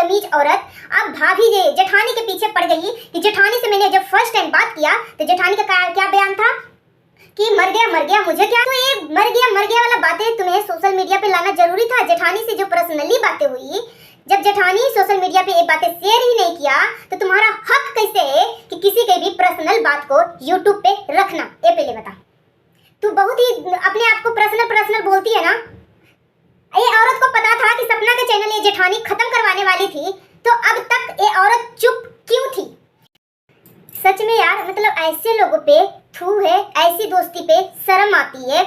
बदतमीज औरत अब भाभी जेठानी के पीछे पड़ गई कि जेठानी से मैंने जब फर्स्ट टाइम बात किया तो जेठानी का क्या बयान था कि मर गया मुझे क्या। तो ये मर गया वाला बातें तुम्हें सोशल मीडिया पे लाना जरूरी था। जेठानी से जो पर्सनली बातें हुई, जब जेठानी सोशल मीडिया पे ये बातें शेयर ही नहीं किया तो तुम्हारा हक कैसे है कि किसी के भी पर्सनल बात को यूट्यूब पे रखना। ये पहले बता, तू बहुत ही अपने आप को पर्सनल बोलती है ना। ये औरत को पता था कि सपना का चैनल ये जेठानी खत्म करवाने वाली थी, तो अब तक ये औरत चुप क्यों थी? सच में यार, मतलब ऐसे लोगों पे थू है, ऐसी दोस्ती पे शर्म आती है।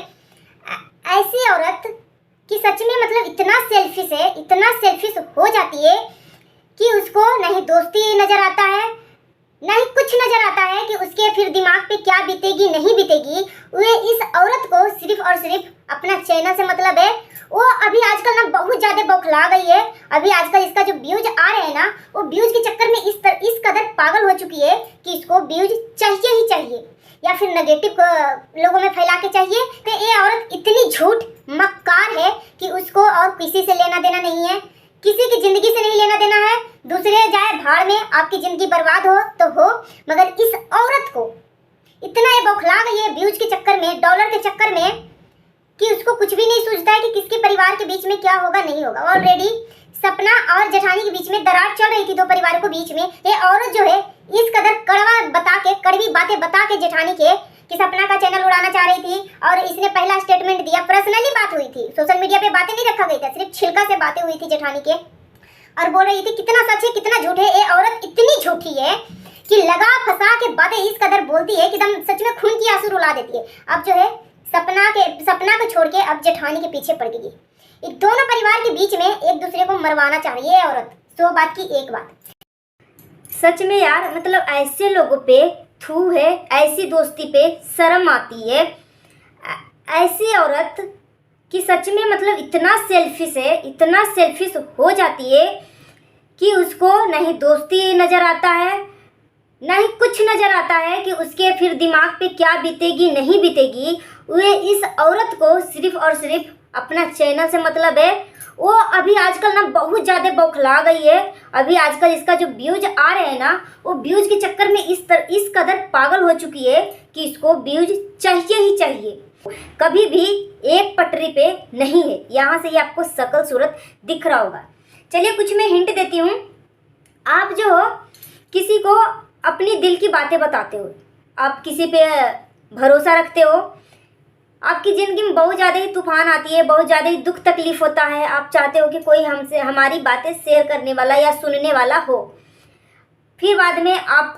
ऐसी औरत कि सच में मतलब इतना सेल्फिश हो जाती है कि उसको नहीं दोस्ती नजर आता है, नहीं कुछ नजर आता है कि उसके फिर दिमाग पे क्या बीतेगी नहीं बीतेगी। वे इस औरत को सिर्फ और सिर्फ अपना चैनल से मतलब है। वो अभी आजकल ना बहुत ज़्यादा बौखला गई है। अभी आजकल इसका जो व्यूज आ रहे हैं ना, वो व्यूज के चक्कर में इस कदर पागल हो चुकी है कि इसको व्यूज चाहिए ही चाहिए, या फिर नेगेटिव लोगों में फैला के चाहिए। तो ये औरत इतनी झूठ मक्कार है कि उसको और किसी से लेना देना नहीं है, किसी की ज़िंदगी से नहीं लेना देना है। दूसरे जाए भाड़ में, आपकी ज़िंदगी बर्बाद हो तो हो, मगर इस औरत को इतना ये बौखला गई है व्यूज के चक्कर में, डॉलर के चक्कर में, कि उसको कुछ भी नहीं सूझता है कि किसके परिवार के बीच में क्या होगा नहीं होगा। ऑलरेडी सपना और जेठानी के बीच में दरार चल रही थी, दो परिवारों के बीच में। ये औरत जो है इस कदर कड़वी बातें बता के जेठानी के कि सपना का चैनल उड़ाना चाह रही थी, और इसने पहला स्टेटमेंट दिया। पर्सनली बात हुई थी, सोशल मीडिया पे बातें नहीं रखा गई था, सिर्फ छिलका से बातें हुई थी जेठानी के, और बोल रही थी कितना सच है कितना झूठ है। ये औरत इतनी झूठी है कि लगा फंसा के बातें इस कदर बोलती है कि एकदम सच में खून की आंसू रुला देती है। अब जो है सपना को छोड़ के अब जेठानी के पीछे पड़ गई। एक दोनों परिवार के बीच में एक दूसरे को मरवाना चाह रही है औरत। 100 बात की एक बात। सच में यार, मतलब ऐसे लोगों पे थू है, ऐसी दोस्ती पे शर्म आती है। ऐसी औरत कि सच में मतलब इतना सेल्फिश हो जाती है कि उसको नहीं दोस्ती नज़र आता है, नहीं कुछ नज़र आता है कि उसके फिर दिमाग पे क्या बीतेगी नहीं बीतेगी। वे इस औरत को सिर्फ और सिर्फ अपना चैनल से मतलब है। वो अभी आजकल ना बहुत ज़्यादा बौखला गई है। अभी आजकल इसका जो व्यूज आ रहे हैं ना, वो व्यूज के चक्कर में इस कदर पागल हो चुकी है कि इसको व्यूज चाहिए ही चाहिए। कभी भी एक पटरी पे नहीं है। यहाँ से ही आपको शकल सूरत दिख रहा होगा। चलिए कुछ मैं हिंट देती हूँ। आप जो हो किसी को अपनी दिल की बातें बताते हो, आप किसी पे भरोसा रखते हो, आपकी ज़िंदगी में बहुत ज़्यादा ही तूफान आती है, बहुत ज़्यादा ही दुख तकलीफ होता है, आप चाहते हो कि कोई हमसे हमारी बातें शेयर करने वाला या सुनने वाला हो। फिर बाद में आप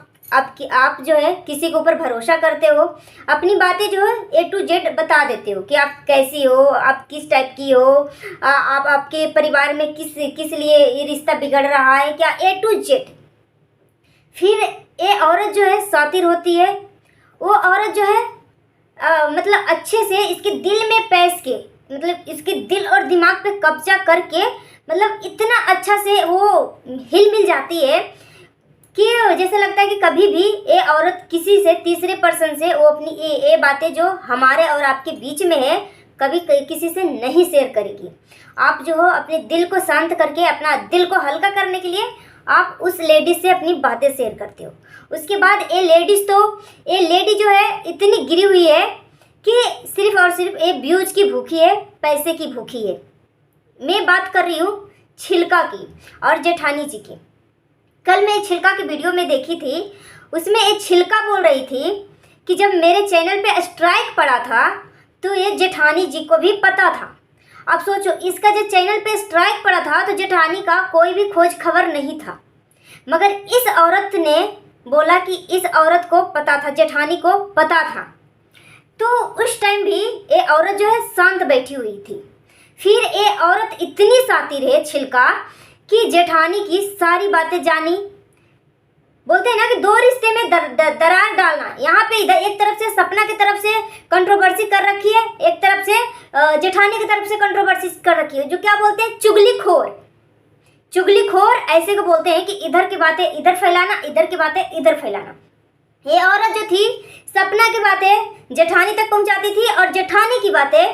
जो है किसी के ऊपर भरोसा करते हो, अपनी बातें जो है A to Z बता देते हो कि आप कैसी हो, आप किस टाइप की हो, आप आपके परिवार में किस लिए ये रिश्ता बिगड़ रहा है, क्या A to Z। फिर ये औरत जो है शातिर होती है। वो औरत जो है मतलब अच्छे से इसके दिल में पैस के, मतलब इसके दिल और दिमाग पे कब्जा करके, मतलब इतना अच्छा से वो हिल मिल जाती है कि जैसे लगता है कि कभी भी ये औरत किसी से तीसरे पर्सन से वो अपनी ये बातें जो हमारे और आपके बीच में है कभी किसी से नहीं शेयर करेगी। आप जो हो अपने दिल को शांत करके, अपना दिल को हल्का करने के लिए आप उस लेडी से अपनी बातें शेयर करते हो। उसके बाद ये लेडी जो है इतनी गिरी हुई है कि सिर्फ और सिर्फ ये व्यूज की भूखी है, पैसे की भूखी है। मैं बात कर रही हूँ छिलका की और जेठानी जी की। कल मैं छिलका की वीडियो में देखी थी, उसमें एक छिलका बोल रही थी कि जब मेरे चैनल पे स्ट्राइक पड़ा था तो ये जेठानी जी को भी पता था। अब सोचो, इसका जो चैनल पे स्ट्राइक पड़ा था तो जेठानी का कोई भी खोज खबर नहीं था, मगर इस औरत ने बोला कि इस औरत को पता था, जेठानी को पता था। तो उस टाइम भी ये औरत जो है शांत बैठी हुई थी। फिर ये औरत इतनी शातिर है छिलका कि जेठानी की सारी बातें जानी। बोलते हैं ना कि दो रिश्ते में दरार डालना। यहाँ पे इधर एक तरफ से सपना की तरफ से कंट्रोवर्सी कर रखी है, एक तरफ से जेठानी की तरफ से कंट्रोवर्सी कर रखी है, जो क्या बोलते हैं चुगलीखोर ऐसे को बोलते हैं कि इधर की बातें इधर फैलाना, इधर की बातें इधर फैलाना। ये औरत जो थी सपना की बातें जेठानी तक पहुंचाती थी और जेठानी की बातें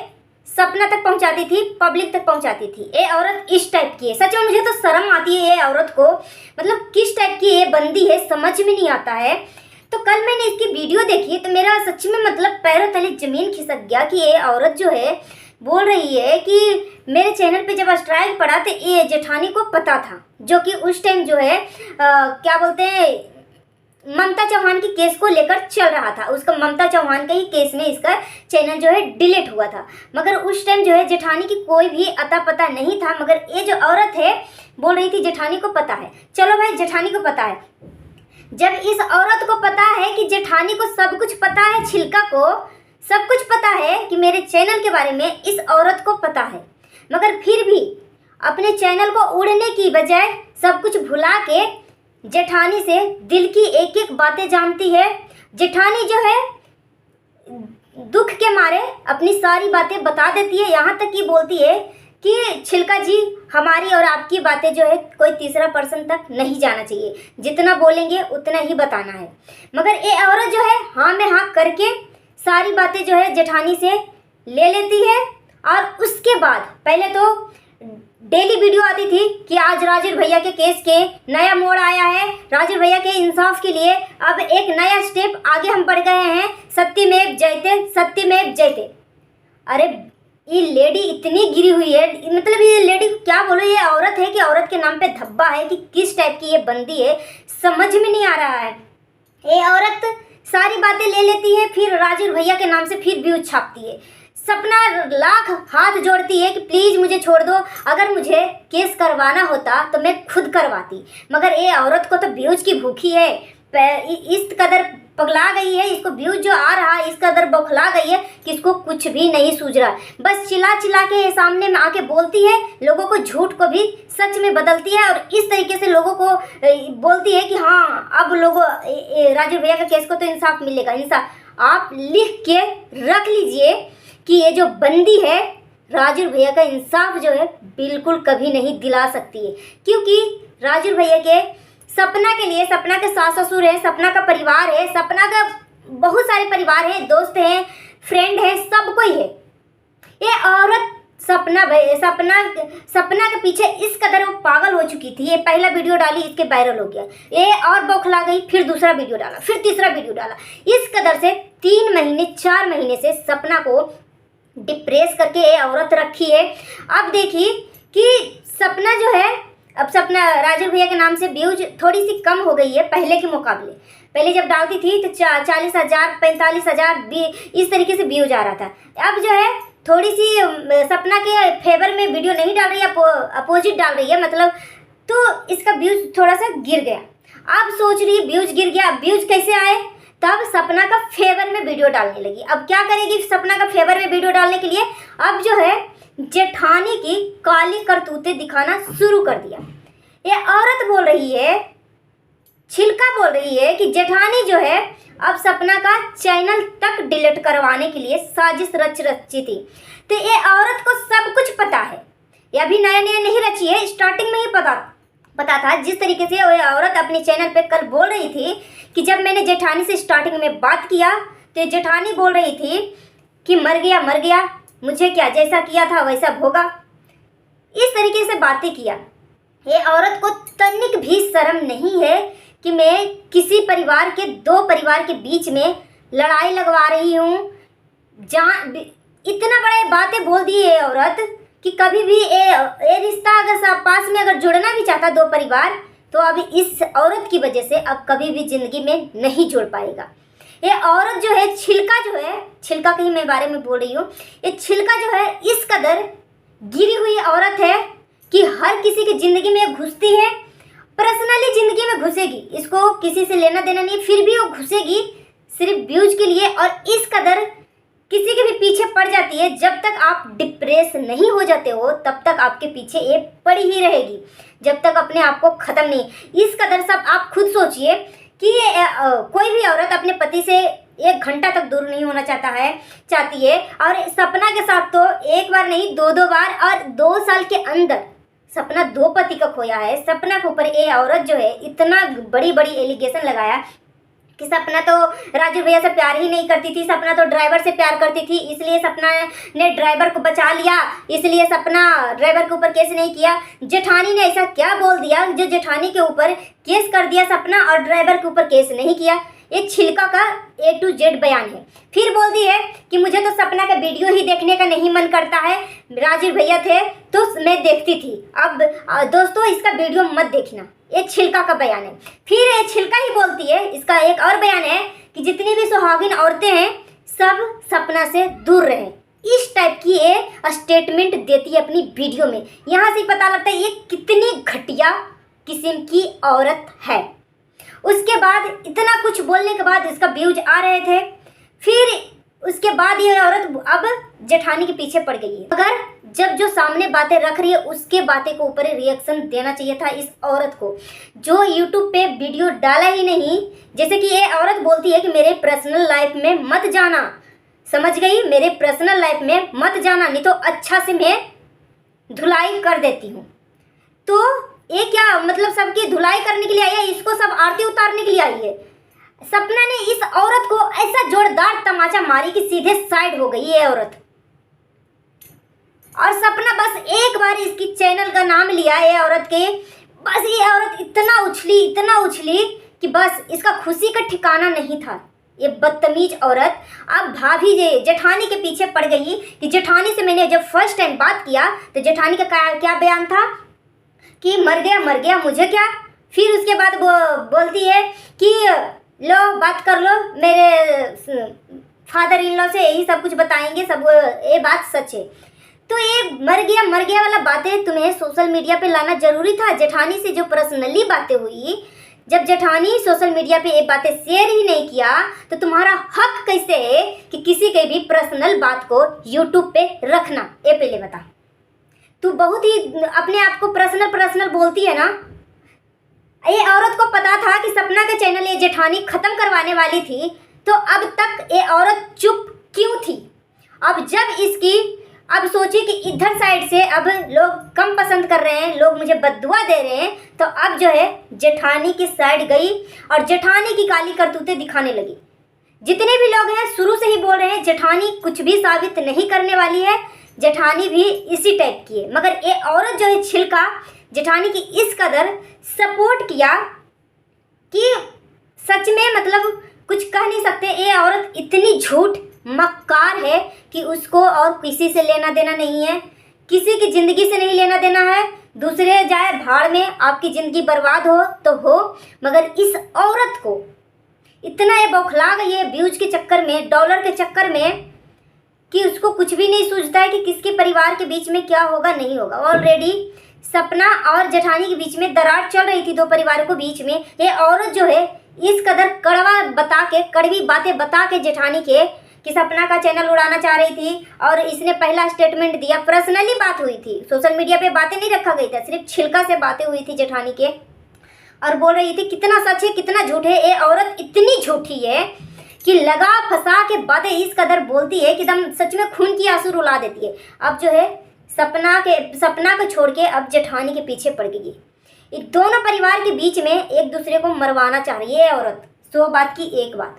सपना तक पहुंचाती थी, पब्लिक तक पहुंचाती थी। ये औरत इस टाइप की है। सच में मुझे तो शर्म आती है ये औरत को, मतलब किस टाइप की ये बंदी है समझ में नहीं आता है। तो कल मैंने इसकी वीडियो देखी तो मेरा सच में मतलब पैरों तले जमीन खिसक गया कि ये औरत जो है बोल रही है कि मेरे चैनल पे जब स्ट्राइक पड़ा तो ये जेठानी को पता था, जो कि उस टाइम जो है क्या बोलते हैं ममता चौहान के केस को लेकर चल रहा था। उसका ममता चौहान के ही केस में इसका चैनल जो है डिलीट हुआ था। मगर उस टाइम जो है जेठानी की कोई भी अता पता नहीं था। मगर ये जो औरत है बोल रही थी जेठानी को पता है। चलो भाई जेठानी को पता है। जब इस औरत को पता है कि जेठानी को सब कुछ पता है, छिलका को सब कुछ पता है कि मेरे चैनल के बारे में इस औरत को पता है, मगर फिर भी अपने चैनल को उड़ने की बजाय सब कुछ भुला के जेठानी से दिल की एक एक बातें जानती है। जेठानी जो है दुख के मारे अपनी सारी बातें बता देती है। यहाँ तक कि बोलती है कि छिलका जी हमारी और आपकी बातें जो है कोई तीसरा पर्सन तक नहीं जाना चाहिए, जितना बोलेंगे उतना ही बताना है। मगर ये औरत जो है हाँ में हाँ करके सारी बातें जो है जेठानी से ले लेती है। और उसके बाद पहले तो डेली वीडियो आती थी कि आज राजू भैया के केस के नया मोड़ आया है, राजू भैया के इंसाफ के लिए अब एक नया स्टेप आगे हम बढ़ गए हैं, सत्यमेव जयते, सत्यमेव जयते। अरे ये लेडी इतनी गिरी हुई है, मतलब ये लेडी को क्या बोलो, ये औरत है कि औरत के नाम पे धब्बा है कि किस टाइप की ये बंदी है समझ में नहीं आ रहा है। ये औरत सारी बातें ले लेती है, फिर राजू भैया के नाम से फिर व्यूज छापती है। सपना लाख हाथ जोड़ती है कि प्लीज़ मुझे छोड़ दो, अगर मुझे केस करवाना होता तो मैं खुद करवाती। मगर ये औरत को तो व्यूज की भूखी है, इस कदर पगला गई है, इसको व्यूज जो आ रहा है इस कदर बौखला गई है कि इसको कुछ भी नहीं सूझ रहा। बस चिल्ला चिल्ला के सामने में आके बोलती है, लोगों को झूठ को भी सच में बदलती है और इस तरीके से लोगों को बोलती है कि हाँ अब लोगों राजू भैया के केस को तो इंसाफ मिलेगा। इंसाफ आप लिख के रख लीजिए कि ये जो बंदी है राजू भैया का इंसाफ जो है बिल्कुल कभी नहीं दिला सकती है, क्योंकि राजू भैया के सपना के लिए, सपना के सास ससुर है, सपना का परिवार है, सपना का बहुत सारे परिवार है, दोस्त हैं, फ्रेंड है, सब कोई है। ये औरत सपना के पीछे इस कदर वो पागल हो चुकी थी। ये पहला वीडियो डाली, इसके वायरल हो गया, ये और बौखला गई, फिर दूसरा वीडियो डाला, फिर तीसरा वीडियो डाला। इस कदर से 3 महीने 4 महीने से सपना को डिप्रेस करके ये औरत रखी है। अब देखिए कि सपना जो है, अब सपना राजू भैया के नाम से व्यूज थोड़ी सी कम हो गई है पहले के मुकाबले। पहले जब डालती थी तो 40,000 45,000 इस तरीके से व्यूज आ रहा था। अब जो है थोड़ी सी सपना के फेवर में वीडियो नहीं डाल रही है, अपोजिट डाल रही है, मतलब तो इसका व्यूज थोड़ा सा गिर गया। अब सोच रही व्यूज गिर गया, अब व्यूज कैसे आए, तब सपना का फेवर में वीडियो डालने लगी। अब क्या करेगी सपना का फेवर में वीडियो डालने के लिए, अब जो है जेठानी की काली करतूतें दिखाना शुरू कर दिया। ये औरत बोल रही है, छिलका बोल रही है कि जेठानी जो है अब सपना का चैनल तक डिलीट करवाने के लिए साजिश रची थी। तो ये औरत को सब कुछ पता है, ये अभी नया नया नहीं रची है, स्टार्टिंग में ही पता था। जिस तरीके से वो औरत अपने चैनल पे कल बोल रही थी कि जब मैंने जेठानी से स्टार्टिंग में बात किया तो जेठानी बोल रही थी कि मर गया, मुझे क्या, जैसा किया था वैसा भोगा, इस तरीके से बातें किया। ये औरत को तनिक भी शर्म नहीं है कि मैं किसी परिवार के, 2 परिवार के बीच में लड़ाई लगवा रही हूँ। जहाँ इतना बड़ा बातें बोल दी ये औरत कि कभी भी ये रिश्ता अगर पास में अगर जुड़ना भी चाहता 2 परिवार, तो अभी इस औरत की वजह से अब कभी भी ज़िंदगी में नहीं जुड़ पाएगा। ये औरत जो है, छिलका के ही मैं बारे में बोल रही हूँ, ये छिलका जो है इस कदर गिरी हुई औरत है कि हर किसी की ज़िंदगी में घुसती है, पर्सनली ज़िंदगी में घुसेगी, इसको किसी से लेना देना नहीं, फिर भी वो घुसेगी सिर्फ व्यूज के लिए। और इस कदर किसी के भी पीछे पड़ जाती है। जब तक आप डिप्रेस नहीं हो जाते हो तब तक आपके पीछे ये पड़ी ही रहेगी, जब तक अपने आप को ख़त्म नहीं। इस कदर सब आप खुद सोचिए कि कोई भी औरत अपने पति से 1 घंटा तक दूर नहीं होना चाहती है। और सपना के साथ तो 1 बार नहीं 2 बार, और 2 साल के अंदर सपना 2 पति का खोया है। सपना के ऊपर ये औरत जो है इतना बड़ी एलिगेशन लगाया कि सपना तो राजू भैया से प्यार ही नहीं करती थी, सपना तो ड्राइवर से प्यार करती थी, इसलिए सपना ने ड्राइवर को बचा लिया, इसलिए सपना ड्राइवर के ऊपर केस नहीं किया। जेठानी ने ऐसा क्या बोल दिया जो जेठानी के ऊपर केस कर दिया सपना और ड्राइवर के ऊपर केस नहीं किया? ये छिलका का A to Z बयान है। फिर बोलती है कि मुझे तो सपना का वीडियो ही देखने का नहीं मन करता है, राजीव भैया थे तो मैं देखती थी, अब दोस्तों इसका वीडियो मत देखना। ये छिलका का बयान है। फिर ये छिलका ही बोलती है, इसका एक और बयान है कि जितनी भी सुहागिन औरतें हैं सब सपना से दूर रहें। इस टाइप की ये स्टेटमेंट देती है अपनी वीडियो में। यहाँ से पता लगता है ये कितनी घटिया किस्म की औरत है। उसके बाद इतना कुछ बोलने के बाद इसका व्यूज आ रहे थे, फिर उसके बाद ये औरत अब जेठानी के पीछे पड़ गई है। अगर जब जो सामने बातें रख रही है उसके बातें को ऊपर रिएक्शन देना चाहिए था इस औरत को, जो यूट्यूब पे वीडियो डाला ही नहीं। जैसे कि ये औरत बोलती है कि मेरे पर्सनल लाइफ में मत जाना, समझ गई, मेरे पर्सनल लाइफ में मत जाना, नहीं तो अच्छा से मैं धुलाई कर देती हूँ। तो ये क्या मतलब सबकी धुलाई करने के लिए आई है, इसको सब आरती उतारने के लिए आई है। सपना ने इस औरत को ऐसा जोरदार तमाचा मारी कि सीधे साइड हो गई ये औरत। और सपना बस एक बार इसकी चैनल का नाम लिया ये औरत के, बस ये औरत इतना उछली कि बस इसका खुशी का ठिकाना नहीं था। ये बदतमीज औरत अब भाभी जेठानी के पीछे पड़ गई कि जेठानी से मैंने जब फर्स्ट टाइम बात किया तो जेठानी का क्या बयान था कि मर गया मुझे क्या। फिर उसके बाद वो बोलती है कि लो बात कर लो, मेरे फादर इन लॉ से यही सब कुछ बताएंगे, सब ये बात सच है। तो ये मर गया वाला बातें तुम्हें सोशल मीडिया पे लाना जरूरी था? जेठानी से जो पर्सनली बातें हुई, जब जेठानी सोशल मीडिया पे ये बातें शेयर ही नहीं किया तो तुम्हारा हक कैसे है कि किसी के भी पर्सनल बात को यूट्यूब पे रखना? ये पहले बता। तू बहुत ही अपने आप को पर्सनल बोलती है ना। ये औरत को पता था कि सपना का चैनल ये जेठानी ख़त्म करवाने वाली थी, तो अब तक ये औरत चुप क्यों थी? अब जब इसकी अब सोची कि इधर साइड से अब लोग कम पसंद कर रहे हैं, लोग मुझे बद्दुआ दे रहे हैं, तो अब जो है जेठानी की साइड गई और जेठानी की काली करतूतें दिखाने लगी। जितने भी लोग हैं शुरू से ही बोल रहे हैं जेठानी कुछ भी साबित नहीं करने वाली है, जेठानी भी इसी टाइप की है। मगर ये औरत जो है छिलका जेठानी की इस कदर सपोर्ट किया कि सच में मतलब कुछ कह नहीं सकते। ये औरत इतनी झूठ मक्कार है कि उसको और किसी से लेना देना नहीं है, किसी की ज़िंदगी से नहीं लेना देना है। दूसरे जाए भाड़ में, आपकी ज़िंदगी बर्बाद हो तो हो, मगर इस औरत को इतना ये बौखला गई है व्यूज के चक्कर में, डॉलर के चक्कर में, कि उसको कुछ भी नहीं सूझता है कि किसके परिवार के बीच में क्या होगा नहीं होगा। ऑलरेडी सपना और जेठानी के बीच में दरार चल रही थी, दो परिवारों के बीच में। ये औरत जो है इस कदर कड़वी बातें बता के जेठानी के कि सपना का चैनल उड़ाना चाह रही थी, और इसने पहला स्टेटमेंट दिया। पर्सनली बात हुई थी, सोशल मीडिया पे बातें नहीं रखा गई था, सिर्फ छिलका से बातें हुई थी जेठानी के, और बोल रही थी कितना सच है कितना झूठ है। ये औरत इतनी झूठी है कि लगा फंसा के बातें इस कदर बोलती है कि एकदम सच में खून की आंसू रुला देती है। अब जो है सपना को छोड़ के अब जेठानी के पीछे पड़ गई। ये दोनों परिवार के बीच में एक दूसरे को मरवाना चाह रही है औरत। 100 बात की एक बात।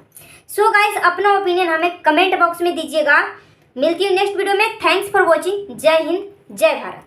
सो गाइस, अपना ओपिनियन हमें कमेंट बॉक्स में दीजिएगा। मिलती हूँ नेक्स्ट वीडियो में। Thanks for watching. जय हिंद, जय भारत।